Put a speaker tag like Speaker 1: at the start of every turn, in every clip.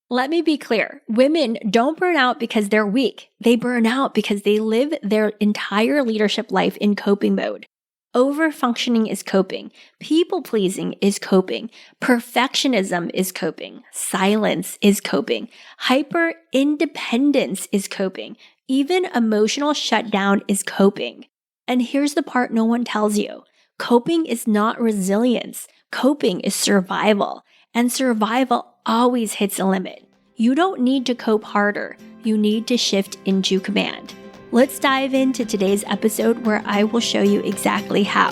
Speaker 1: Let me be clear. Women don't burn out because they're weak. They burn out because they live their entire leadership life in coping mode. Overfunctioning is coping. People-pleasing is coping. Perfectionism is coping. Silence is coping. Hyper-independence is coping. Even emotional shutdown is coping. And here's the part no one tells you. Coping is not resilience. Coping is survival. And survival always hits a limit. You don't need to cope harder. You need to shift into command. Let's dive into today's episode where I will show you exactly how.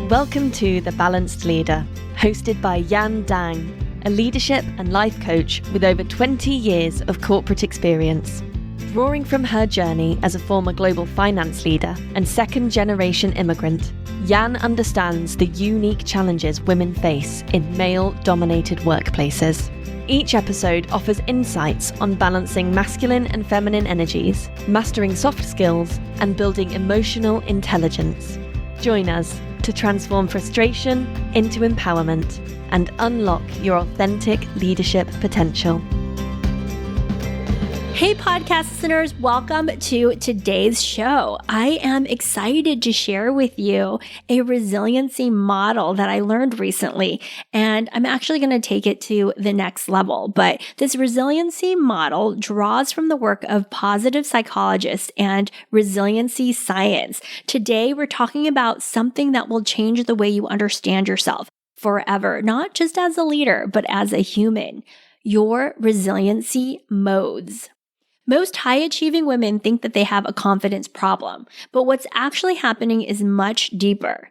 Speaker 2: Welcome to The Balanced Leader, hosted by Yan Dang, a leadership and life coach with over 20 years of corporate experience. Drawing from her journey as a former global finance leader and second-generation immigrant, Yan understands the unique challenges women face in male-dominated workplaces. Each episode offers insights on balancing masculine and feminine energies, mastering soft skills, and building emotional intelligence. Join us to transform frustration into empowerment and unlock your authentic leadership potential.
Speaker 1: Hey podcast listeners, welcome to today's show. I am excited to share with you a resiliency model that I learned recently, and I'm actually going to take it to the next level. But this resiliency model draws from the work of positive psychologists and resiliency science. Today, we're talking about something that will change the way you understand yourself forever, not just as a leader, but as a human. Your resiliency modes. Most high-achieving women think that they have a confidence problem, but what's actually happening is much deeper.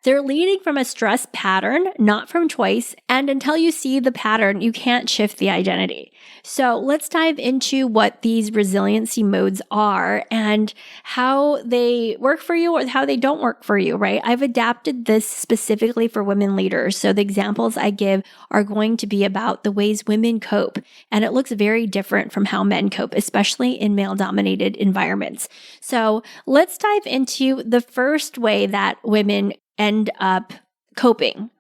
Speaker 1: They're leading from a stress pattern, not from choice, and until you see the pattern, you can't shift the identity. So let's dive into what these resiliency modes are and how they work for you or how they don't work for you, right? I've adapted this specifically for women leaders. So the examples I give are going to be about the ways women cope, and it looks very different from how men cope, especially in male-dominated environments. So let's dive into the first way that women end up coping.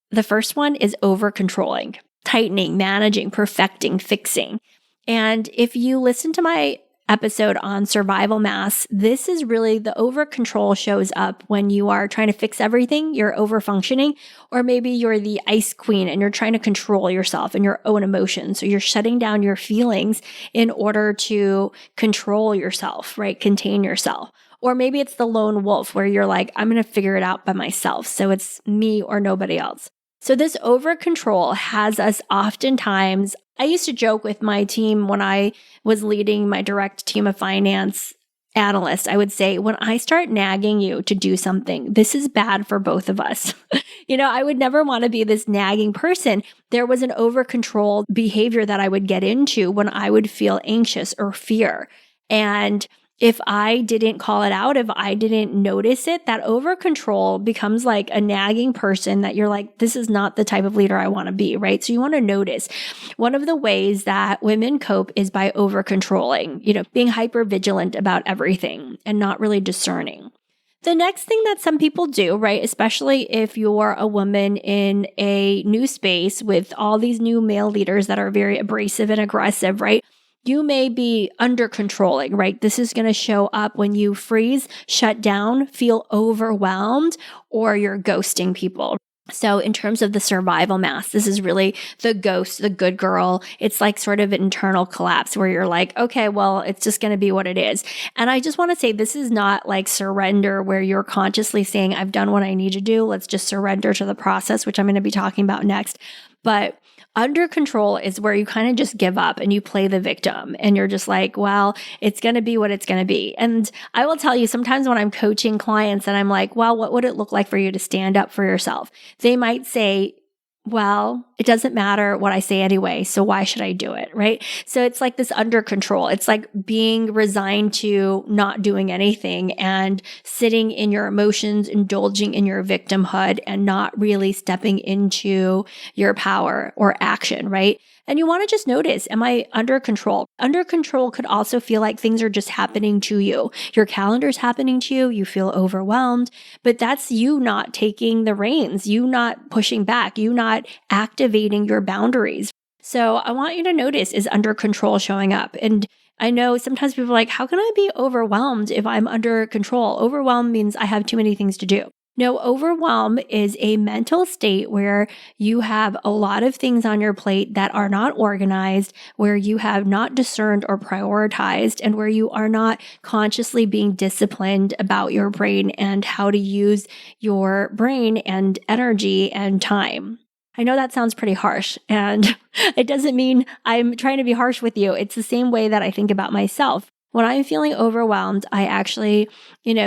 Speaker 1: The first one is over-controlling, tightening, managing, perfecting, fixing. And if you listen to my episode on survival mass, this is really the over-control shows up when you are trying to fix everything, you're over-functioning, or maybe you're the ice queen and you're trying to control yourself and your own emotions. So you're shutting down your feelings in order to control yourself, right? Contain yourself. Or maybe it's the lone wolf where you're like, I'm going to figure it out by myself. So it's me or nobody else. So this over control has us oftentimes, I used to joke with my team when I was leading my direct team of finance analysts. I would say, when I start nagging you to do something, this is bad for both of us. I would never want to be this nagging person. There was an over control behavior that I would get into when I would feel anxious or fear. And if I didn't call it out, if I didn't notice it, that over control becomes like a nagging person that you're like, this is not the type of leader I want to be, right? So you want to notice. One of the ways that women cope is by over controlling, being hyper vigilant about everything and not really discerning. The next thing that some people do, right, especially if you're a woman in a new space with all these new male leaders that are very abrasive and aggressive, right? You may be under controlling, right? This is going to show up when you freeze, shut down, feel overwhelmed, or you're ghosting people. So in terms of the survival mass, this is really the ghost, the good girl. It's like sort of an internal collapse where you're like, okay, well, it's just going to be what it is. And I just want to say this is not like surrender where you're consciously saying, I've done what I need to do. Let's just surrender to the process, which I'm going to be talking about next. But under control is where you kind of just give up and you play the victim and you're just like, well, it's going to be what it's going to be. And I will tell you, sometimes when I'm coaching clients and I'm like, well, what would it look like for you to stand up for yourself? They might say, well, it doesn't matter what I say anyway, so why should I do it, right? So it's like this under control. It's like being resigned to not doing anything and sitting in your emotions, indulging in your victimhood and not really stepping into your power or action, right? And you want to just notice, am I under control? Under control could also feel like things are just happening to you. Your calendar's happening to you. You feel overwhelmed, but that's you not taking the reins, you not pushing back, you not activating your boundaries. So I want you to notice, is under control showing up? And I know sometimes people are like, how can I be overwhelmed if I'm under control? Overwhelmed means I have too many things to do. No, overwhelm is a mental state where you have a lot of things on your plate that are not organized, where you have not discerned or prioritized, and where you are not consciously being disciplined about your brain and how to use your brain and energy and time. I know that sounds pretty harsh, and it doesn't mean I'm trying to be harsh with you. It's the same way that I think about myself. When I'm feeling overwhelmed, I actually,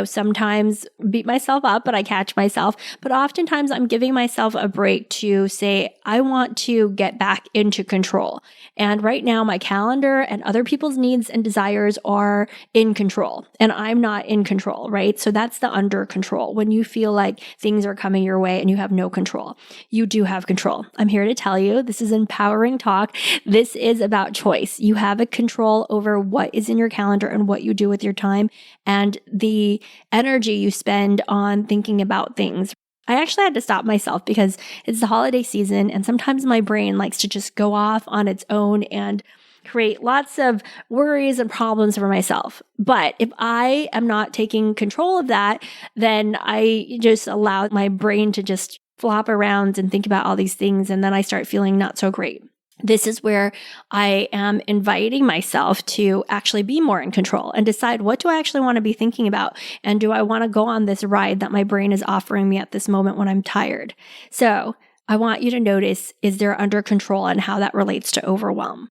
Speaker 1: sometimes beat myself up, but I catch myself. But oftentimes I'm giving myself a break to say, I want to get back into control. And right now, my calendar and other people's needs and desires are in control, and I'm not in control, right? So that's the under control. When you feel like things are coming your way and you have no control, you do have control. I'm here to tell you, this is empowering talk. This is about choice. You have a control over what is in your calendar and what you do with your time and the energy you spend on thinking about things. I actually had to stop myself because it's the holiday season and sometimes my brain likes to just go off on its own and create lots of worries and problems for myself. But if I am not taking control of that, then I just allow my brain to just flop around and think about all these things. And then I start feeling not so great. This is where I am inviting myself to actually be more in control and decide, what do I actually want to be thinking about? And do I want to go on this ride that my brain is offering me at this moment when I'm tired? So I want you to notice, is there under control and how that relates to overwhelm?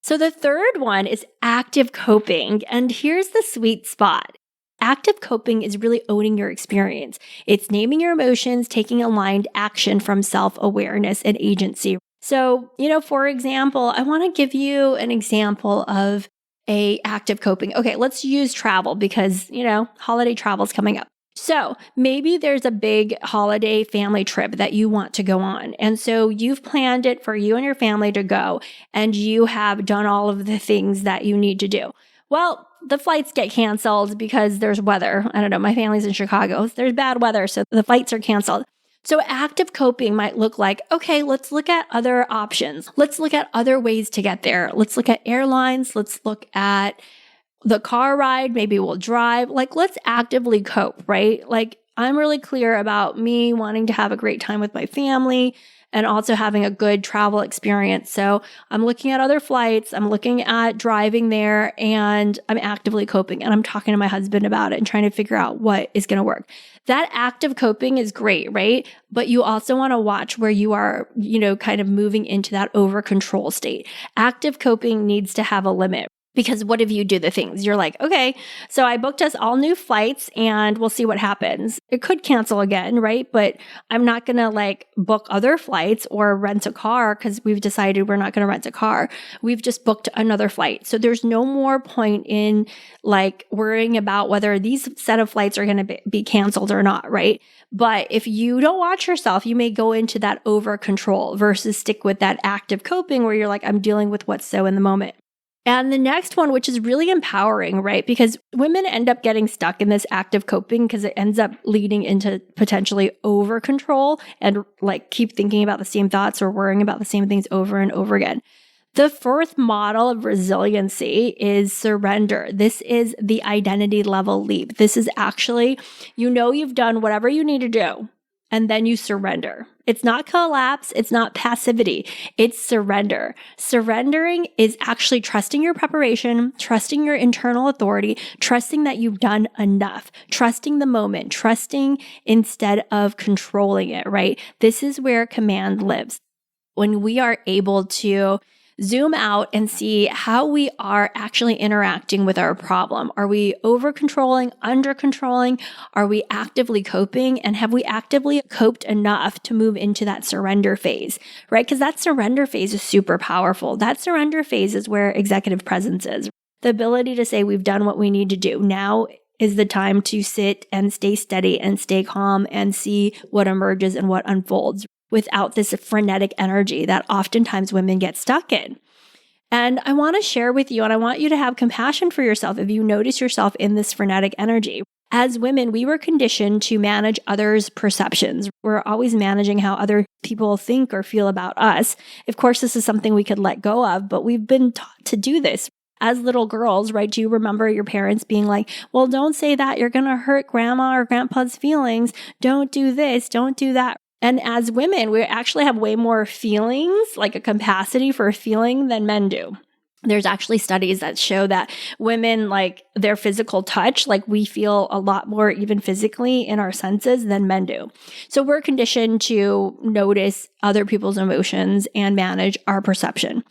Speaker 1: So the third one is active coping. And here's the sweet spot. Active coping is really owning your experience. It's naming your emotions, taking aligned action from self-awareness and agency. So, for example, I want to give you an example of a active coping. Okay, let's use travel because, holiday travel is coming up. So maybe there's a big holiday family trip that you want to go on. And so you've planned it for you and your family to go, and you have done all of the things that you need to do. Well, the flights get canceled because there's weather. I don't know, my family's in Chicago. There's bad weather, so the flights are canceled. So active coping might look like, okay, let's look at other options. Let's look at other ways to get there. Let's look at airlines. Let's look at the car ride. Maybe we'll drive. Let's actively cope, right? I'm really clear about me wanting to have a great time with my family and also having a good travel experience. So I'm looking at other flights, I'm looking at driving there, and I'm actively coping. And I'm talking to my husband about it and trying to figure out what is going to work. That active coping is great, right? But you also want to watch where you are, kind of moving into that over control state. Active coping needs to have a limit. Because what if you do the things? You're like, okay, so I booked us all new flights and we'll see what happens. It could cancel again, right? But I'm not going to book other flights or rent a car because we've decided we're not going to rent a car. We've just booked another flight. So there's no more point in worrying about whether these set of flights are going to be canceled or not, right? But if you don't watch yourself, you may go into that over control versus stick with that active coping where you're like, I'm dealing with what's so in the moment. And the next one, which is really empowering, right? Because women end up getting stuck in this active coping because it ends up leading into potentially over control and keep thinking about the same thoughts or worrying about the same things over and over again. The fourth model of resiliency is surrender. This is the identity level leap. This is actually, you've done whatever you need to do. And then you surrender. It's not collapse. It's not passivity. It's surrender. Surrendering is actually trusting your preparation, trusting your internal authority, trusting that you've done enough, trusting the moment, trusting instead of controlling it, right? This is where command lives. When we are able to zoom out and see how we are actually interacting with our problem. Are we over controlling, under controlling? Are we actively coping? And have we actively coped enough to move into that surrender phase, right? Because that surrender phase is super powerful. That surrender phase is where executive presence is. The ability to say we've done what we need to do. Now is the time to sit and stay steady and stay calm and see what emerges and what unfolds, without this frenetic energy that oftentimes women get stuck in. And I want to share with you, and I want you to have compassion for yourself if you notice yourself in this frenetic energy. As women, we were conditioned to manage others' perceptions. We're always managing how other people think or feel about us. Of course, this is something we could let go of, but we've been taught to do this. As little girls, right? Do you remember your parents being like, well, don't say that. You're going to hurt grandma or grandpa's feelings. Don't do this. Don't do that. And as women, we actually have way more feelings, like a capacity for feeling than men do. There's actually studies that show that women, like their physical touch, like we feel a lot more even physically in our senses than men do. So we're conditioned to notice other people's emotions and manage our perception.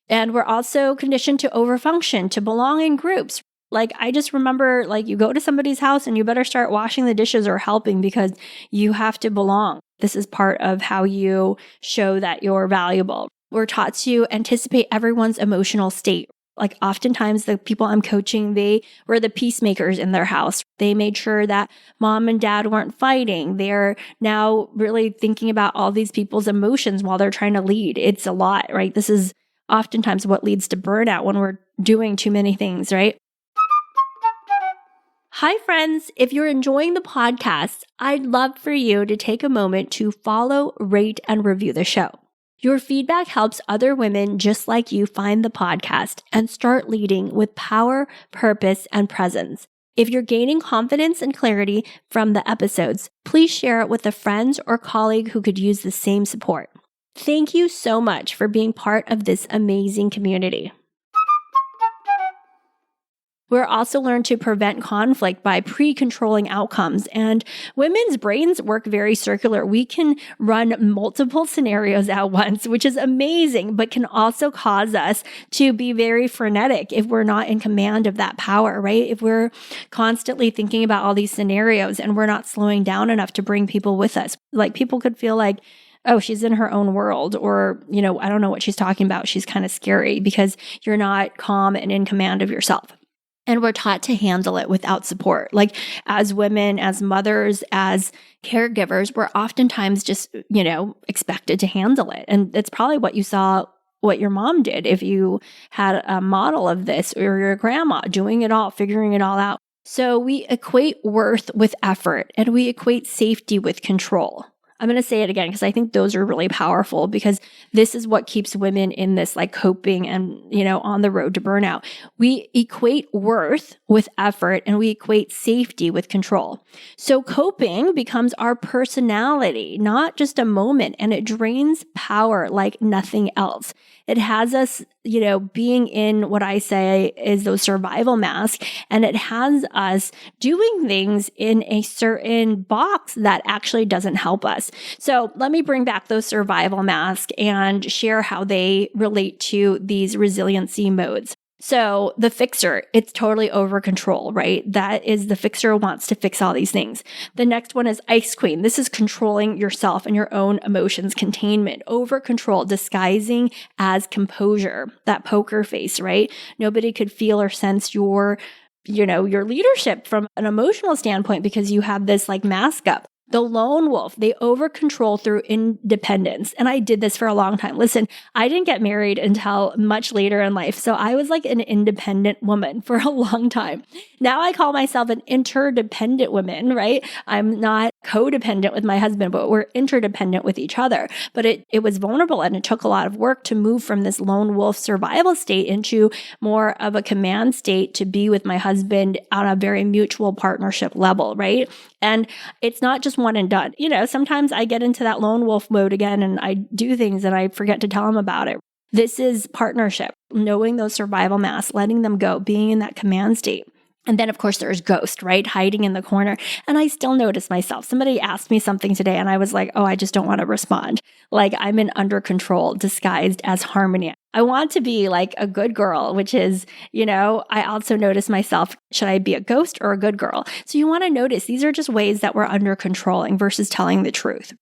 Speaker 1: And we're also conditioned to overfunction, to belong in groups. Like, I just remember, like, you go to somebody's house and you better start washing the dishes or helping because you have to belong. This is part of how you show that you're valuable. We're taught to anticipate everyone's emotional state. Like, oftentimes the people I'm coaching, they were the peacemakers in their house. They made sure that mom and dad weren't fighting. They're now really thinking about all these people's emotions while they're trying to lead. It's a lot, right? This is oftentimes what leads to burnout when we're doing too many things, right? Hi, friends. If you're enjoying the podcast, I'd love for you to take a moment to follow, rate, and review the show. Your feedback helps other women just like you find the podcast and start leading with power, purpose, and presence. If you're gaining confidence and clarity from the episodes, please share it with a friend or colleague who could use the same support. Thank you so much for being part of this amazing community. We're also learned to prevent conflict by pre-controlling outcomes. And women's brains work very circular. We can run multiple scenarios at once, which is amazing, but can also cause us to be very frenetic if we're not in command of that power, right? If we're constantly thinking about all these scenarios and we're not slowing down enough to bring people with us. Like, people could feel like, oh, she's in her own world, or, I don't know what she's talking about. She's kind of scary because you're not calm and in command of yourself. And we're taught to handle it without support. Like, as women, as mothers, as caregivers, we're oftentimes just, expected to handle it. And it's probably what you saw, what your mom did if you had a model of this, or your grandma doing it all, figuring it all out. So we equate worth with effort, and we equate safety with control. I'm going to say it again because I think those are really powerful, because this is what keeps women in this like coping and, on the road to burnout. We equate worth with effort, and we equate safety with control. So coping becomes our personality, not just a moment, and it drains power like nothing else. It has us, being in what I say is those survival masks, and it has us doing things in a certain box that actually doesn't help us. So let me bring back those survival masks and share how they relate to these resiliency modes. So the fixer, it's totally over control, right? That is, the fixer wants to fix all these things. The next one is ice queen. This is controlling yourself and your own emotions, containment, over control, disguising as composure, that poker face, right? Nobody could feel or sense your leadership from an emotional standpoint because you have this like mask up. The lone wolf, they over control through independence. And I did this for a long time. Listen, I didn't get married until much later in life. So I was like an independent woman for a long time. Now I call myself an interdependent woman, right? I'm not codependent with my husband, but we're interdependent with each other. But it was vulnerable, and it took a lot of work to move from this lone wolf survival state into more of a command state, to be with my husband on a very mutual partnership level, right? And it's not just one and done. Sometimes I get into that lone wolf mode again and I do things and I forget to tell him about it. This is partnership, knowing those survival masks, letting them go, being in that command state. And then, of course, there's ghost, right? Hiding in the corner. And I still notice myself. Somebody asked me something today and I was like, oh, I just don't want to respond. Like, I'm in under control, disguised as harmony. I want to be like a good girl, which is, I also notice myself, should I be a ghost or a good girl? So you want to notice these are just ways that we're under controlling versus telling the truth.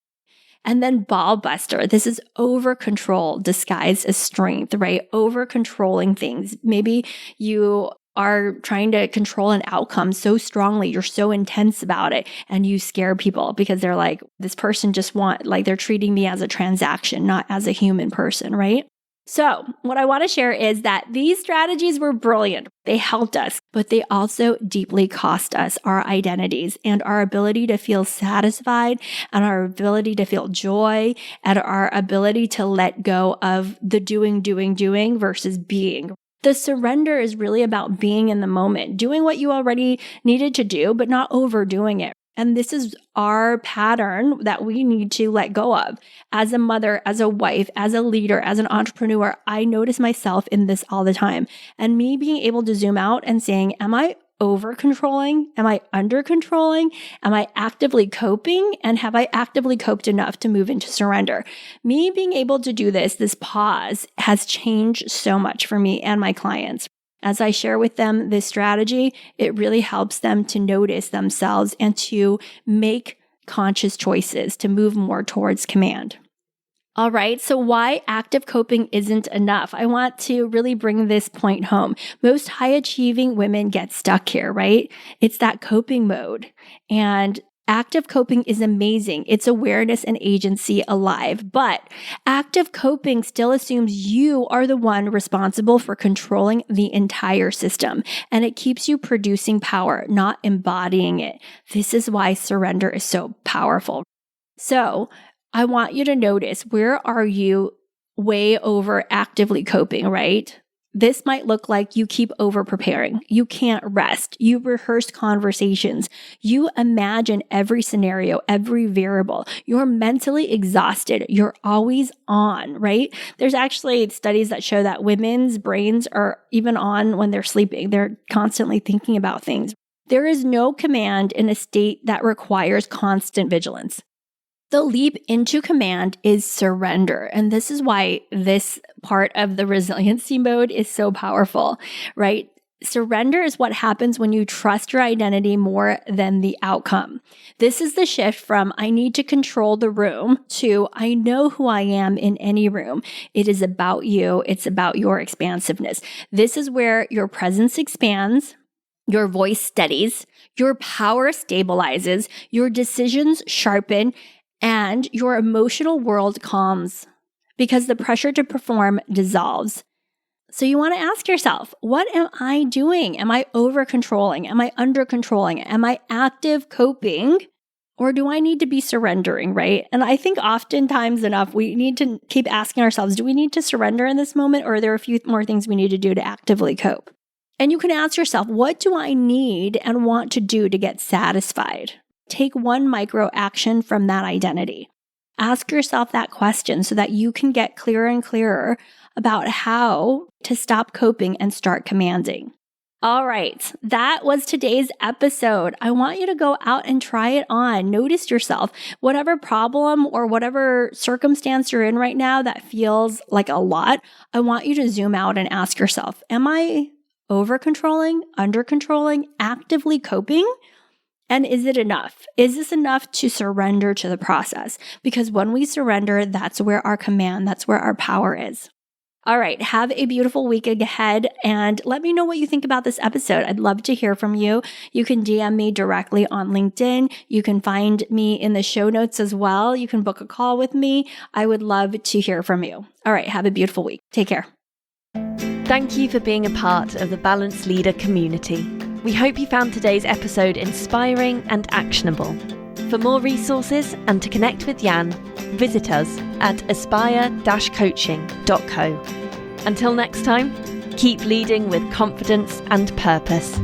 Speaker 1: And then ball buster. This is over control disguised as strength, right? Over controlling things. Maybe you are trying to control an outcome so strongly, you're so intense about it, and you scare people because they're like, this person just they're treating me as a transaction, not as a human person, right? So what I want to share is that these strategies were brilliant. They helped us, but they also deeply cost us our identities and our ability to feel satisfied and our ability to feel joy and our ability to let go of the doing versus being. The surrender is really about being in the moment, doing what you already needed to do, but not overdoing it. And this is our pattern that we need to let go of. As a mother, as a wife, as a leader, as an entrepreneur, I notice myself in this all the time. And me being able to zoom out and saying, am I over controlling? Am I under controlling? Am I actively coping? And have I actively coped enough to move into surrender? Me being able to do this pause has changed so much for me and my clients. As I share with them this strategy, it really helps them to notice themselves and to make conscious choices to move more towards command. All right, so why active coping isn't enough? I want to really bring this point home. Most high-achieving women get stuck here, right? It's that coping mode. And active coping is amazing. It's awareness and agency alive. But active coping still assumes you are the one responsible for controlling the entire system. And it keeps you producing power, not embodying it. This is why surrender is so powerful. So I want you to notice, where are you way over actively coping, right? This might look like you keep over preparing. You can't rest. You rehearse conversations. You imagine every scenario, every variable. You're mentally exhausted. You're always on, right? There's actually studies that show that women's brains are even on when they're sleeping. They're constantly thinking about things. There is no command in a state that requires constant vigilance. The leap into command is surrender. And this is why this part of the resiliency mode is so powerful, right? Surrender is what happens when you trust your identity more than the outcome. This is the shift from I need to control the room to I know who I am in any room. It is about you. It's about your expansiveness. This is where your presence expands, your voice steadies, your power stabilizes, your decisions sharpen, and your emotional world calms because the pressure to perform dissolves. So you want to ask yourself, what am I doing? Am I over controlling? Am I under controlling? Am I active coping? Or do I need to be surrendering, right? And I think oftentimes enough, we need to keep asking ourselves, do we need to surrender in this moment? Or are there a few more things we need to do to actively cope? And you can ask yourself, what do I need and want to do to get satisfied? Take one micro action from that identity. Ask yourself that question so that you can get clearer and clearer about how to stop coping and start commanding. All right, that was today's episode. I want you to go out and try it on. Notice yourself. Whatever problem or whatever circumstance you're in right now that feels like a lot, I want you to zoom out and ask yourself, am I over controlling, under controlling, actively coping? And is it enough? Is this enough to surrender to the process? Because when we surrender, that's where our command, that's where our power is. All right, have a beautiful week ahead and let me know what you think about this episode. I'd love to hear from you. You can DM me directly on LinkedIn. You can find me in the show notes as well. You can book a call with me. I would love to hear from you. All right, have a beautiful week. Take care.
Speaker 2: Thank you for being a part of the Balanced Leader community. We hope you found today's episode inspiring and actionable. For more resources and to connect with Jan, visit us at aspire-coaching.co. Until next time, keep leading with confidence and purpose.